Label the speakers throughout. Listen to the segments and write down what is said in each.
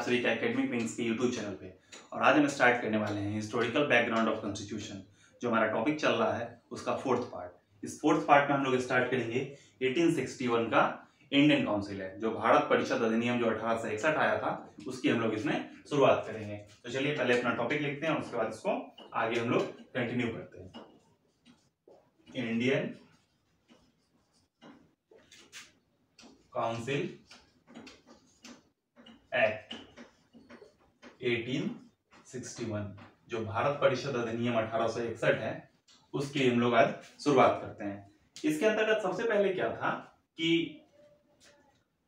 Speaker 1: आप सभी का एकेडमिक विंग्स के यूट्यूब चैनल पे। और आज हम स्टार्ट करने वाले हैं हिस्टोरिकल बैकग्राउंड ऑफ कॉन्स्टिट्यूशन। जो हमारा टॉपिक चल रहा है उसका फोर्थ पार्ट। इस फोर्थ पार्ट में हम लोग स्टार्ट करेंगे 1861 का इंडियन काउंसिल एक्ट, जो भारत परिषद अधिनियम जो 1861 आया था, उसकी हम लोग इसमें शुरुआत करेंगे। तो चलिए पहले अपना टॉपिक लिखते हैं और उसके बाद इसको आगे हम लोग कंटिन्यू करते हैं। इंडियन काउंसिल एक्ट 1861, जो भारत परिषद अधिनियम 1861 है, उसकी हम लोग आज शुरुआत करते हैं। इसके अंतर्गत सबसे पहले क्या था कि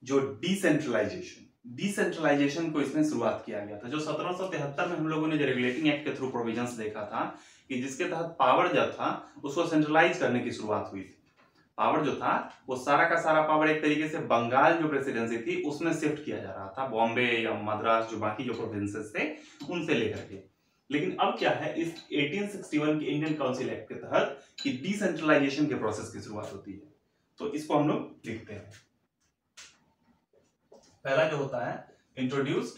Speaker 1: जो डिसेंट्रलाइजेशन को इसमें शुरुआत किया गया था। जो 1773 में हम लोगों ने जो रेगुलेटिंग एक्ट के थ्रू प्रोविजंस देखा था कि जिसके तहत पावर जब था उसको सेंट्रलाइज करने की शुरुआत हुई थी। पावर जो था वो सारा का सारा पावर एक तरीके से बंगाल जो प्रेसिडेंसी थी उसमें शिफ्ट किया जा रहा था, बॉम्बे या मद्रास जो बाकी जो प्रोविंसेस थे उनसे लेकर के। लेकिन अब क्या है, इस 1861 के इंडियन काउंसिल एक्ट के तहत कि डिसेंट्रलाइजेशन के प्रोसेस की शुरुआत होती है। तो इसको हम लोग लिखते हैं। पहला जो होता है इंट्रोड्यूस्ड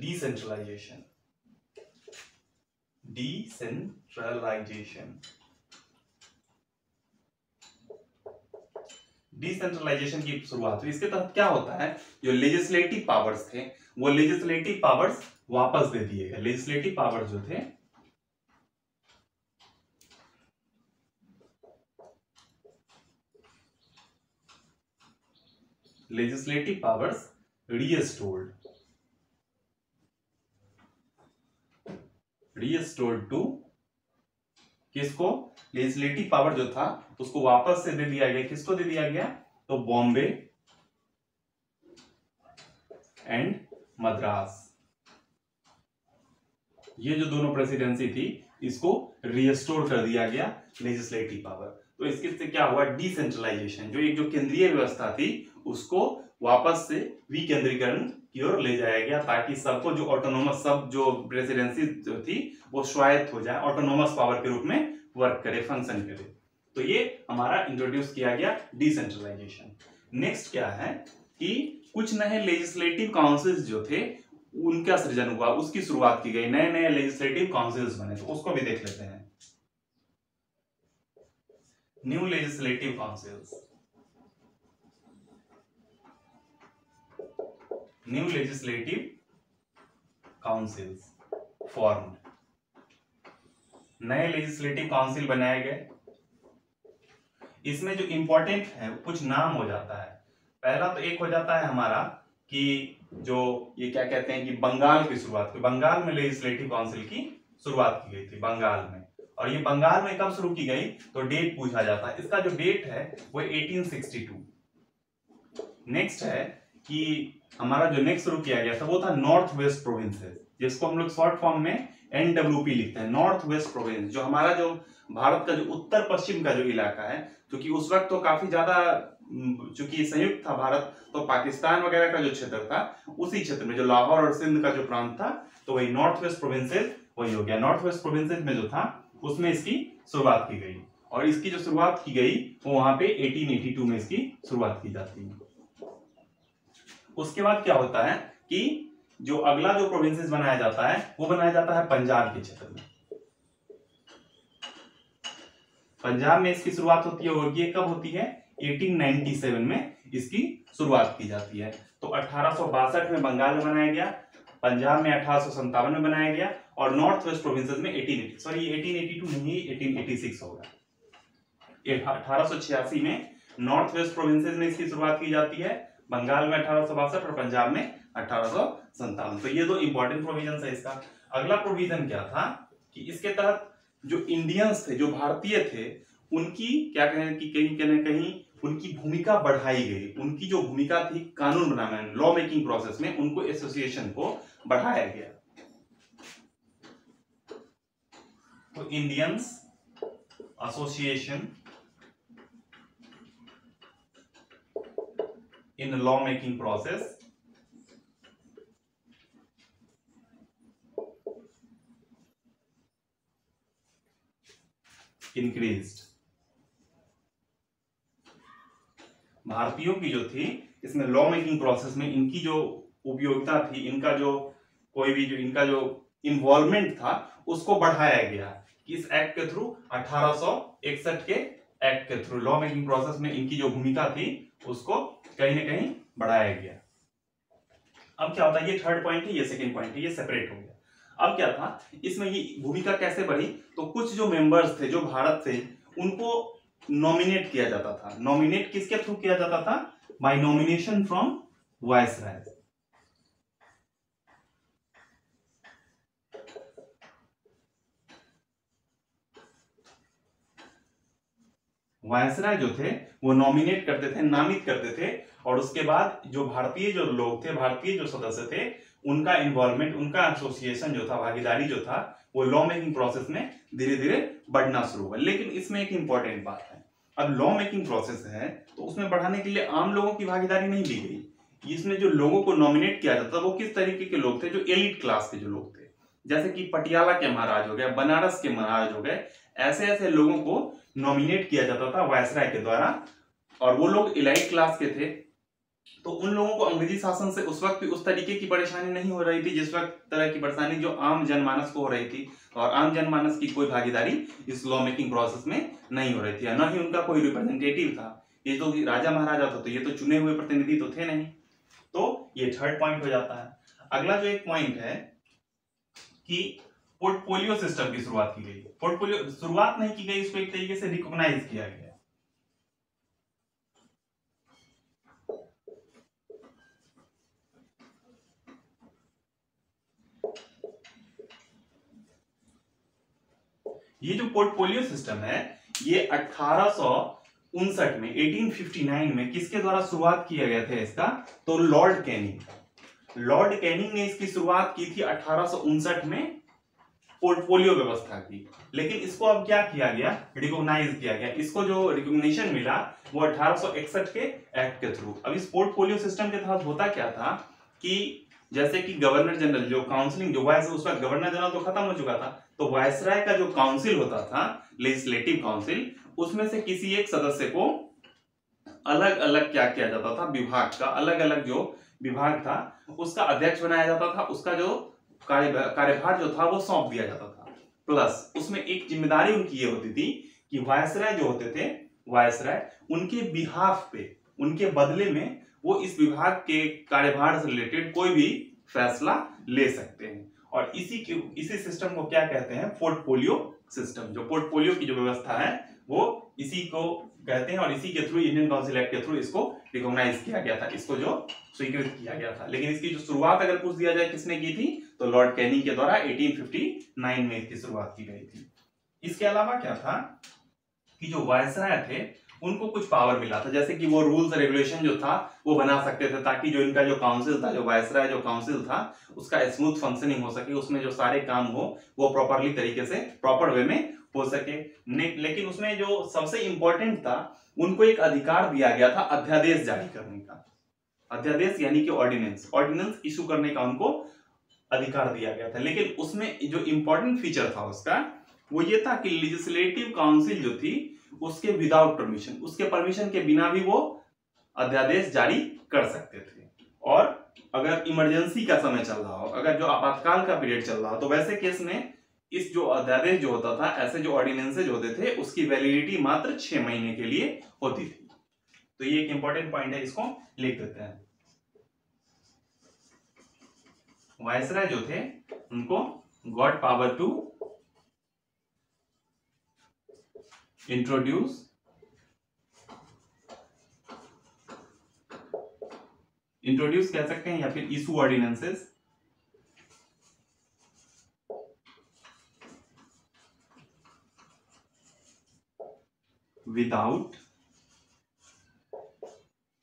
Speaker 1: डिसेंट्रलाइजेशन। डिसेंट्रलाइजेशन की शुरुआत हुई। इसके तहत क्या होता है, जो लेजिस्लेटिव पावर्स थे वो लेजिस्लेटिव पावर्स वापस दे दिए गए। लेजिस्लेटिव पावर्स जो थे लेजिस्लेटिव पावर्स रीस्टोर्ड टू किसको, लेजिस्लेटिव पावर जो था उसको वापस से दे दिया गया। किसको दे दिया गया, तो बॉम्बे एंड मद्रास, ये जो दोनों प्रेसिडेंसी थी इसको रिस्टोर कर दिया गया लेजिस्लेटिव पावर। तो इसके से क्या हुआ, डिसेंट्रलाइजेशन, जो एक जो केंद्रीय व्यवस्था थी उसको वापस से विकेंद्रीकरण की ओर ले जाया गया, ताकि सबको जो ऑटोनोमस, सब जो प्रेसिडेंसी जो थी वो स्वायत्त हो जाए, ऑटोनोमस पावर के रूप में वर्क करे, फंक्शन करे। तो ये हमारा इंट्रोड्यूस किया गया डिसेंट्रलाइजेशन। नेक्स्ट क्या है कि कुछ नए लेजिस्लेटिव काउंसिल्स जो थे उनका सृजन हुआ, उसकी शुरुआत की गई। नए नए लेजिस्लेटिव काउंसिल्स बने, तो उसको भी देख लेते हैं। New legislative councils, new legislative councils formed, नए लेजिस्लेटिव काउंसिल बनाए गए। इसमें जो इंपॉर्टेंट है कुछ नाम हो जाता है। पहला तो एक हो जाता है हमारा कि जो ये क्या कहते हैं कि बंगाल की शुरुआत, बंगाल में लेजिस्लेटिव काउंसिल की शुरुआत की गई थी बंगाल में। और ये बंगाल में कब शुरू की गई, तो डेट पूछा जाता है। इसका जो डेट है वो 1862। नेक्स्ट है कि हमारा जो नेक्स्ट शुरू किया गया था वो था नॉर्थ वेस्ट प्रोविंसेस, जिसको हम लोग शॉर्ट फॉर्म में NWP लिखते हैं, नॉर्थ वेस्ट प्रोविंस। जो हमारा जो भारत का जो उत्तर पश्चिम का जो इलाका है, क्योंकि उस वक्त तो काफी ज्यादा, चूंकि संयुक्त था भारत, तो पाकिस्तान वगैरह का जो क्षेत्र था उसी क्षेत्र में जो लाहौर और सिंध का जो प्रांत था, तो वही नॉर्थ वेस्ट प्रोविंसेस वही हो गया। नॉर्थ वेस्ट प्रोविंसेस में जो था उसमें इसकी शुरुआत की गई, और इसकी जो शुरुआत की गई वो वहां पे 1882 में इसकी शुरुआत की जाती है। उसके बाद क्या होता है कि जो अगला जो प्रोविंसेस बनाया जाता है वो बनाया जाता है पंजाब के क्षेत्र में। पंजाब में इसकी शुरुआत होती है, और ये कब होती है, 1897 में इसकी शुरुआत की जाती है। तो 1862 में बंगाल में बनाया गया, पंजाब में 1857 में बनाया गया, और नॉर्थ वेस्ट प्रोविंसेस में 1882 नहीं, 1886 होगा। 1886 में नॉर्थ वेस्ट प्रोविंसेस में इसकी शुरुआत की जाती है, बंगाल में 1862 और पंजाब में 1857। तो ये दो इंपॉर्टेंट प्रोविजन है इसका। अगला प्रोविजन क्या था कि इसके तहत जो इंडियंस थे, जो भारतीय थे, उनकी क्या कहें कि कहीं न कहीं उनकी भूमिका बढ़ाई गई। उनकी जो भूमिका थी कानून बनाने में, लॉ मेकिंग प्रोसेस में, उनको एसोसिएशन को बढ़ाया गया। तो Indians association in the law making process increased। भारतीयों की जो थी इसमें लॉ मेकिंग प्रोसेस में इनकी जो उपयोगिता थी, इनका जो कोई भी जो इनका जो इन्वॉल्वमेंट था उसको बढ़ाया गया कि इस एक्ट के थ्रू 1861 के एक्ट के थ्रू लॉ मेकिंग प्रोसेस में इनकी जो भूमिका थी उसको कहीं ना कहीं बढ़ाया गया। अब क्या होता है, ये थर्ड पॉइंट है, ये सेकंड पॉइंट है, ये सेपरेट हो गया। अब क्या था इसमें, ये भूमिका कैसे बढ़ी, तो कुछ जो मेंबर्स थे जो भारत से, उनको नॉमिनेट किया जाता था। नॉमिनेट किसके थ्रू किया जाता था, by nomination from viceroy. Viceroy जो थे वो नॉमिनेट करते थे, नामित करते थे, और उसके बाद जो भारतीय जो लोग थे, भारतीय जो सदस्य थे, उनका इन्वॉल्वमेंट, उनका एसोसिएशन जो था, भागीदारी जो था, वो लॉ मेकिंग प्रोसेस में धीरे धीरे बढ़ना शुरू हुआ। लेकिन इसमें एक इंपॉर्टेंट बात है, अब लॉ मेकिंग प्रोसेस है तो उसमें बढ़ाने के लिए आम लोगों की भागीदारी नहीं ली गई। इसमें जो लोगों को नॉमिनेट किया जाता वो किस तरीके के लोग थे, जो एलिट क्लास के जो लोग थे, जैसे कि पटियाला के महाराज हो गए, बनारस के महाराज हो गए, ऐसे ऐसे लोगों को नॉमिनेट किया जाता था वायसराय के द्वारा, और वो लोग एलाइट क्लास के थे। तो उन लोगों को अंग्रेजी शासन से उस वक्त भी उस तरीके की परेशानी नहीं हो रही थी जिस वक्त तरह की परेशानी जो आम जनमानस को हो रही थी, और आम जनमानस की कोई भागीदारी इस लॉ मेकिंग प्रोसेस में नहीं हो रही थी, न ही उनका कोई रिप्रेजेंटेटिव था। ये तो राजा महाराजा था, तो ये तो चुने हुए प्रतिनिधि तो थे नहीं। तो ये थर्ड पॉइंट हो जाता है। अगला जो एक पॉइंट है कि पोर्टफोलियो सिस्टम की शुरुआत की गई। पोर्टफोलियो शुरुआत नहीं की गई, इसको एक तरीके से रिकॉग्नाइज किया गया। ये जो पोर्टफोलियो सिस्टम है ये 1859 में 1859 में किसके द्वारा शुरुआत किया गया था इसका, तो लॉर्ड कैनिंग। लॉर्ड कैनिंग ने इसकी शुरुआत की थी 1859 में पोर्टफोलियो व्यवस्था की। लेकिन इसको अब क्या किया गया, रिकॉग्नाइज किया गया। इसको जो रिकॉग्निशन मिला वो 1861 के एक्ट के थ्रू। अब इस पोर्टफोलियो सिस्टम के तहत होता क्या था कि जैसे कि गवर्नर जनरल जो काउंसिलिंग जो वाइस, उस वक्त गवर्नर जनरल तो खत्म हो चुका था, तो वायसराय का जो काउंसिल होता था, लेजिस्लेटिव काउंसिल, उसमें से किसी एक सदस्य को अलग अलग क्या किया जाता था, विभाग का अलग अलग जो विभाग था उसका अध्यक्ष बनाया जाता था, उसका जो कार्यभार जो था वो सौंप दिया जाता था। प्लस उसमें एक जिम्मेदारी उनकी ये होती थी कि वायसराय जो होते थे, वायसराय उनके बिहाफ पे, उनके बदले में वो इस विभाग के कार्यभार से रिलेटेड कोई भी फैसला ले सकते हैं। और इसी सिस्टम को क्या कहते हैं, पोर्टफोलियो सिस्टम। जो पोर्टफोलियो की जो व्यवस्था है वो इसी को कहते हैं, और इसी के थ्रू इंडियन काउंसिल एक्ट के थ्रू इसको रिकॉग्नाइज किया गया था, इसको जो स्वीकृत किया गया था। लेकिन इसकी जो शुरुआत अगर पूछ दिया जाए किसने की थी, तो लॉर्ड कैनिंग के द्वारा 1859 में इसकी शुरुआत की गई थी। इसके अलावा क्या था कि जो वायसराय थे उनको कुछ पावर मिला था, जैसे कि वो रूल्स रेगुलेशन जो था वो बना सकते थे, ताकि जो इनका जो काउंसिल था, जो वायसराय जो काउंसिल था, उसका स्मूथ फंक्शनिंग हो सके, उसमें जो सारे काम हो वो प्रॉपरली तरीके से प्रॉपर वे में हो सके। लेकिन उसमें जो सबसे इंपॉर्टेंट था, उनको एक अधिकार दिया गया था अध्यादेश जारी करने का। अध्यादेश यानी कि ऑर्डिनेंस इशू करने का उनको अधिकार दिया गया था। लेकिन उसमें जो इंपॉर्टेंट फीचर था उसका वो ये था कि लेजिस्लेटिव काउंसिल जो थी उसके विदाउट परमिशन, उसके परमिशन के बिना भी वो अध्यादेश जारी कर सकते थे। और अगर इमरजेंसी का समय चल रहा हो, अगर जो आपातकाल का पीरियड चल रहा हो, तो वैसे केस में इस जो अध्यादेश जो होता था, ऐसे जो ऑर्डिनेंसेज होते थे, उसकी वैलिडिटी मात्र 6 महीने के लिए होती थी। तो ये एक इंपॉर्टेंट पॉइंट है, इसको लिख देते हैं। वायसराय जो थे उनको गॉट पावर टू इंट्रोड्यूस कह सकते हैं, या फिर issue ordinances without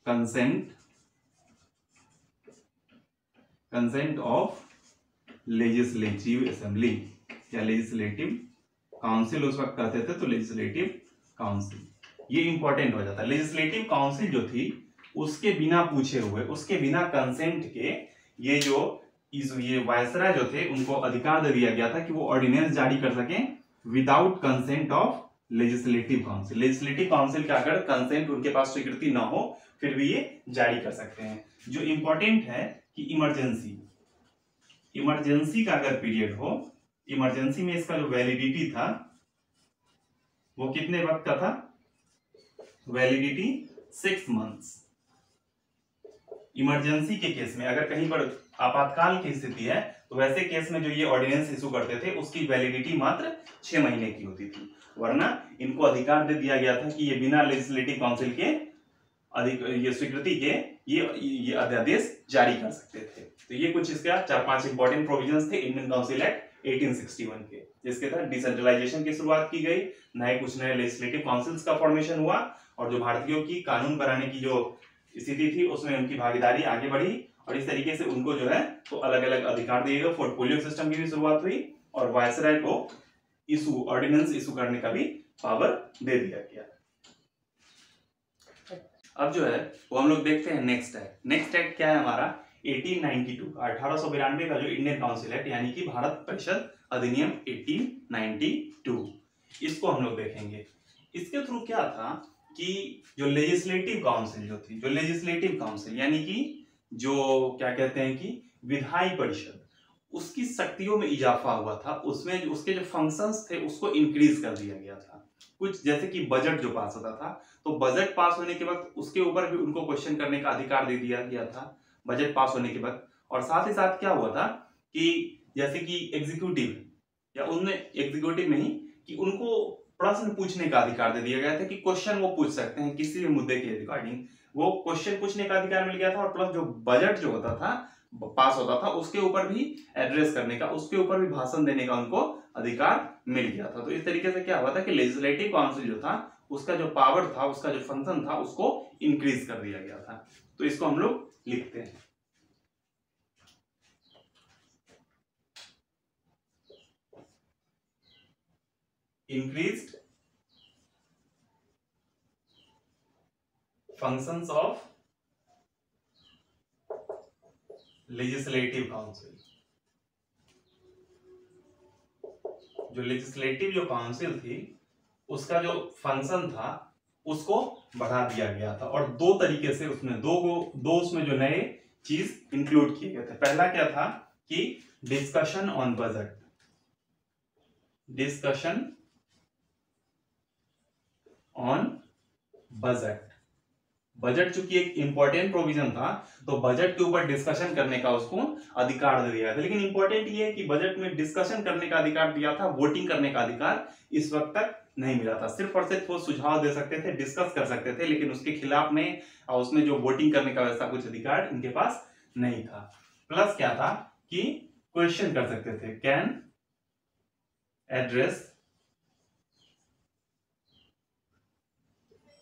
Speaker 1: consent of legislative assembly या लेजिस्लेटिव काउंसिल उस वक्त कहते थे, तो लेजिस्लेटिव काउंसिल ये इंपॉर्टेंट हो जाता है। लेजिस्लेटिव काउंसिल जो थी उसके बिना पूछे हुए, उसके बिना कंसेंट के ये वायसराय जो थे उनको अधिकार दे दिया गया था कि वो ऑर्डिनेंस जारी कर सकें without consent of legislative council. Legislative council का अगर कंसेंट उनके पास स्वीकृति ना हो फिर भी ये जारी कर सकते हैं। जो इंपॉर्टेंट है कि इमरजेंसी का अगर पीरियड हो, इमरजेंसी में इसका जो वैलिडिटी था वो कितने वक्त का था, वैलिडिटी 6 मंथ्स। इमरजेंसी के केस में अगर कहीं पर आपातकाल की स्थिति है तो वैसे केस में जो ये ऑर्डिनेंस इशू करते थे उसकी वैलिडिटी मात्र 6 महीने की होती थी, वरना इनको अधिकार दे दिया गया था कि ये बिना लेजिस्लेटिव काउंसिल के ये स्वीकृति के ये अध्यादेश जारी कर सकते थे। तो ये कुछ इसका 4-5 इंपॉर्टेंट प्रोविजंस थे इंडियन काउंसिल एक्ट 1861 के, जिसके तहत डिसेंट्रलाइजेशन की शुरुआत की गई, कुछ नए लेजिस्लेटिव काउंसिल्स का फॉर्मेशन हुआ और जो भारतीयों की कानून बनाने की जो स्थिति थी उसमें उनकी भागीदारी आगे बढ़ी और इस तरीके से उनको जो है तो अलग अलग अधिकार दिए गए। पोर्टफोलियो सिस्टम की भी शुरुआत हुई और वायसराय को ऑर्डिनेंस इशू करने का भी पावर दे दिया गया। अब जो है वो हम लोग देखते हैं नेक्स्ट एक्ट क्या है हमारा 1892 का 1892 का जो इंडियन काउंसिल एक्ट यानी कि भारत परिषद अधिनियम 1892, इसको हम लोग देखेंगे। इसके थ्रू क्या था कि जो लेजिस्लेटिव काउंसिल यानी कि जो क्या कहते हैं कि विधायी परिषद, उसकी शक्तियों में इजाफा हुआ था, उसमें उसके जो फंक्शंस थे उसको इंक्रीज कर दिया गया था। कुछ जैसे कि बजट जो पास होता था तो बजट पास होने के वक्त उसके ऊपर भी उनको क्वेश्चन करने का अधिकार दे दिया गया था बजट पास होने के वक्त। और साथ ही साथ क्या हुआ था कि जैसे कि एग्जीक्यूटिव या उनमें एग्जीक्यूटिव में ही कि उनको प्रश्न पूछने का अधिकार दे दिया गया था कि क्वेश्चन वो पूछ सकते हैं किसी भी मुद्दे के रिगार्डिंग, वो क्वेश्चन पूछने का अधिकार मिल गया था। और प्लस जो बजट जो होता था पास होता था उसके ऊपर भी एड्रेस करने का, उसके ऊपर भी भाषण देने का उनको अधिकार मिल गया था। तो इस तरीके से क्या हुआ था कि लेजिस्लेटिव काउंसिल जो था उसका जो पावर था, उसका जो फंक्शन था उसको इंक्रीज कर दिया गया था। तो इसको हम लोग लिखते हैं increased functions of legislative council. जो लेजिस्लेटिव जो काउंसिल थी उसका जो फंक्शन था उसको बढ़ा दिया गया था और दो तरीके से उसमें दो उसमें जो नए चीज इंक्लूड किए गए थे। पहला क्या था कि discussion on budget, discussion on budget चूंकि एक इंपॉर्टेंट प्रोविजन था तो बजट के ऊपर डिस्कशन करने का उसको अधिकार दे दिया था। लेकिन इंपॉर्टेंट ये है कि बजट में डिस्कशन करने का अधिकार दिया था, वोटिंग करने का अधिकार इस वक्त तक नहीं मिला था। सिर्फ और सिर्फ वो सुझाव दे सकते थे, डिस्कस कर सकते थे, लेकिन उसके खिलाफ में और उसमें जो वोटिंग करने का वैसा कुछ अधिकार इनके पास नहीं था। प्लस क्या था कि क्वेश्चन कर सकते थे, can address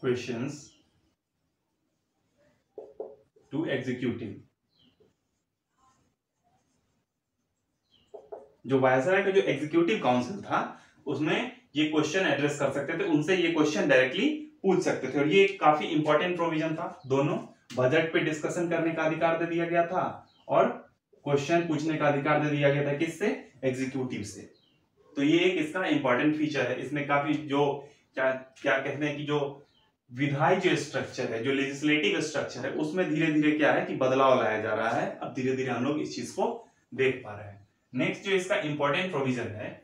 Speaker 1: questions to executive. जो वायसराय का जो एग्जीक्यूटिव काउंसिल था उसमें ये क्वेश्चन एड्रेस कर सकते थे, उनसे ये क्वेश्चन डायरेक्टली पूछ सकते थे और ये काफी इंपॉर्टेंट प्रोविजन था। दोनों बजट पे डिस्कशन करने का अधिकार दे दिया गया था और क्वेश्चन पूछने का अधिकार दे दिया गया था, किससे, एग्जीक्यूटिव से। तो ये एक इसका इंपॉर्टेंट फीचर है। इसमें काफी जो क्या कहते हैं कि जो विधायी जो स्ट्रक्चर है, जो लेजिस्लेटिव स्ट्रक्चर है, उसमें धीरे धीरे क्या है कि बदलाव लाया जा रहा है। अब धीरे धीरे हम लोग इस चीज को देख पा रहे हैं। नेक्स्ट जो इसका इंपॉर्टेंट प्रोविजन है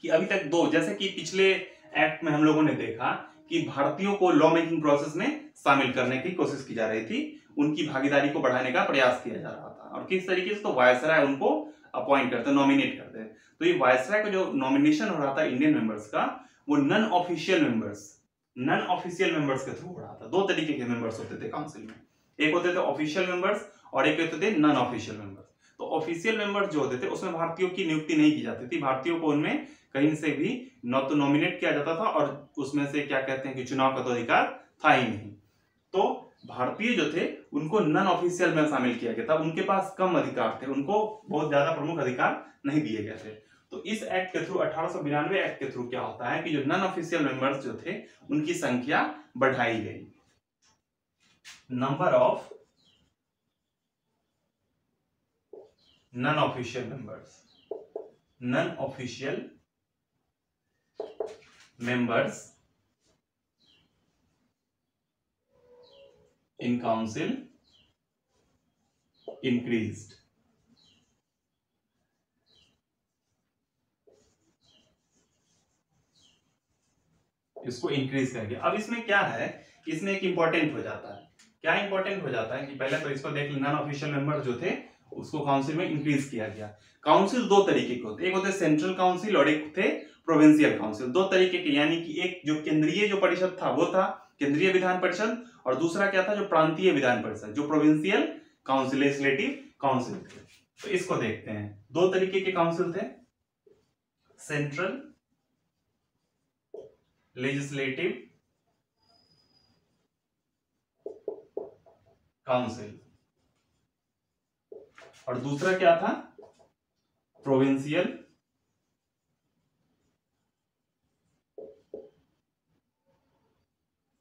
Speaker 1: कि अभी तक दो, जैसे कि पिछले एक्ट में हम लोगों ने देखा कि भारतीयों को लॉ मेकिंग प्रोसेस में शामिल करने की कोशिश की जा रही थी, उनकी भागीदारी को बढ़ाने का प्रयास किया जा रहा था। और किस तरीके से, तो वायसराय उनको अपॉइंट करते, नॉमिनेट करते। तो ये वायसराय का जो नॉमिनेशन हो रहा था इंडियन मेंबर्स का, वो नॉन ऑफिशियल मेंबर्स के थ्रू हो रहा था। दो तरीके के मेंबर्स होते थे काउंसिल में, एक होते थे ऑफिशियल मेंबर्स और एक होते थे नॉन ऑफिशियल मेंबर्स। तो ऑफिशियल मेंबर्स जो होते थे उसमें भारतीयों की नियुक्ति नहीं की जाती थी, भारतीयों को उनमें कहीं से भी न तो नॉमिनेट किया जाता था और उसमें से क्या कहते हैं कि चुनाव का तो अधिकार था ही नहीं। तो भारतीय जो थे उनको नॉन ऑफिशियल में शामिल किया गया था, उनके पास कम अधिकार थे, उनको बहुत ज्यादा प्रमुख अधिकार नहीं दिए गए थे। तो इस एक्ट के थ्रू 1892 एक्ट के थ्रू क्या होता है कि जो नॉन ऑफिशियल मेंबर्स जो थे उनकी संख्या बढ़ाई गई। Number of non official members in council increased. इसको इंक्रीज कर दिया। अब इसमें क्या है, इसमें एक इंपॉर्टेंट हो जाता है। क्या इंपॉर्टेंट हो जाता है कि पहले तो इसको देख लेना, नॉन ऑफिशियल मेंबर जो थे उसको काउंसिल में इंक्रीज किया गया। काउंसिल दो तरीके के होते, एक होते सेंट्रल काउंसिल और एक थे प्रोविंशियल काउंसिल। दो तरीके के, यानी कि एक जो केंद्रीय जो परिषद था वो था केंद्रीय विधान परिषद, और दूसरा क्या था जो प्रांतीय विधान परिषद, जो प्रोविंशियल काउंसिल, लेजिस्लेटिव काउंसिल थे। तो इसको देखते हैं, दो तरीके के काउंसिल थे, सेंट्रल लेजिस्लेटिव काउंसिल, और दूसरा क्या था प्रोविंशियल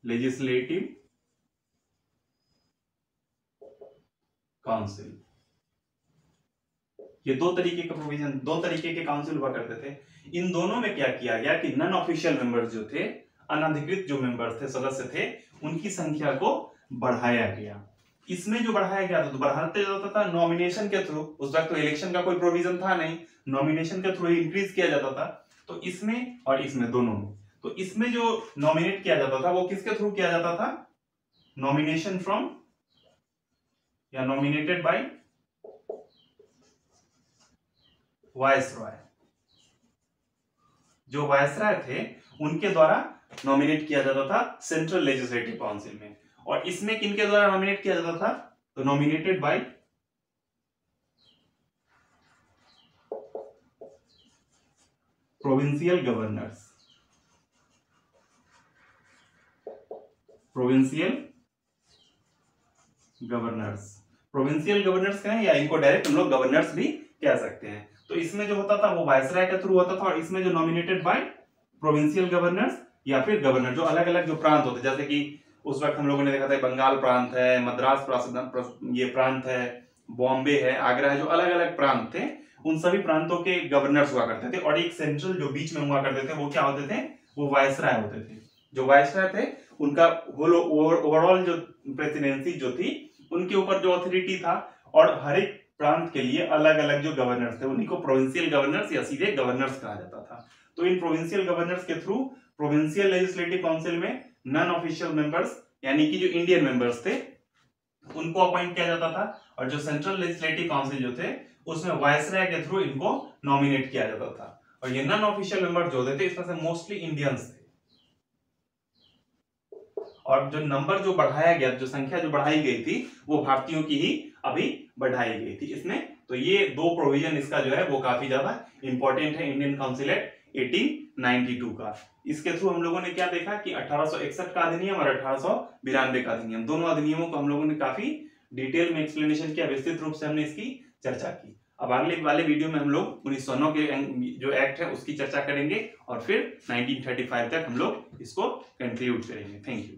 Speaker 1: लेजिस्लेटिव काउंसिल। ये दो तरीके का प्रोविजन, दो तरीके के काउंसिल हुआ करते थे। इन दोनों में क्या किया गया कि नॉन ऑफिशियल मेंबर्स जो थे, अनधिकृत जो मेंबर्स थे, सदस्य थे, उनकी संख्या को बढ़ाया गया। इसमें जो बढ़ाया गया था तो बढ़ाते जाता था नॉमिनेशन के थ्रू। उस वक्त तो इलेक्शन का कोई प्रोविजन था नहीं, नॉमिनेशन के थ्रू इंक्रीज किया जाता था। तो इसमें और इसमें दोनों में, तो इसमें जो नॉमिनेट किया जाता था वो किसके थ्रू किया जाता था, नॉमिनेशन फ्रॉम या नॉमिनेटेड बाय वायसरॉय। जो वायसरॉय थे उनके द्वारा नॉमिनेट किया जाता था सेंट्रल लेजिस्लेटिव काउंसिल में। और इसमें किनके द्वारा नॉमिनेट किया जाता था, तो nominated by provincial governors. Provincial governors, provincial governors कहें या इनको डायरेक्ट हम लोग गवर्नर्स भी कह सकते हैं। तो इसमें जो होता था वो वायसरॉय के थ्रू होता था, और इसमें जो नॉमिनेटेड बाय प्रोविंशियल गवर्नर्स या फिर गवर्नर, जो अलग अलग जो प्रांत होते, जैसे कि उस वक्त हम लोगों ने देखा था बंगाल प्रांत है, मद्रास ये प्रांत है, बॉम्बे है, आगरा है, जो अलग अलग प्रांत थे उन सभी प्रांतों के गवर्नर्स हुआ करते थे। और एक सेंट्रल जो बीच में हुआ करते थे वो क्या होते थे, वो वायसरॉय होते थे। जो वायसरॉय थे उनका ओवरऑल जो प्रेसिडेंसी जो थी उनके ऊपर जो अथॉरिटी था, और हर एक प्रांत के लिए अलग अलग जो गवर्नर्स थे उन्हीं को प्रोविंशियल गवर्नर्स या सीधे गवर्नर्स कहा जाता था। तो इन प्रोविंशियल गवर्नर्स के थ्रू प्रोविंशियल लेजिस्लेटिव काउंसिल में नॉन ऑफिशियल मेंबर्स यानी कि जो इंडियन मेंबर्स थे उनको अपॉइंट किया जाता था, और जो सेंट्रल लेजिस्लेटिव काउंसिल जो थे उसमें वायसरॉय के थ्रू इनको नॉमिनेट किया जाता था। और ये नॉन ऑफिशियल मेंबर जो होते थे इसमें से मोस्टली इंडियंस थे। और जो नंबर जो बढ़ाया गया, जो संख्या जो बढ़ाई गई थी वो भारतीयों की ही अभी बढ़ाई गई थी इसमें। तो ये दो प्रोविजन इसका जो है वो काफी ज्यादा इंपॉर्टेंट है, इंडियन काउंसिल एक्ट 1892 का। इसके थ्रू हम लोगों ने क्या देखा कि 1861 का अधिनियम और 1892 का अधिनियम, दोनों अधिनियमों को हम लोगों ने काफी डिटेल में एक्सप्लेनेशन किया, विस्तृत रूप से हमने इसकी चर्चा की। अब अगले वाले वीडियो में हम लोग 1909 के जो एक्ट है उसकी चर्चा करेंगे, और फिर 1935 तक हम लोग इसको कंक्लूड करेंगे। Thank you.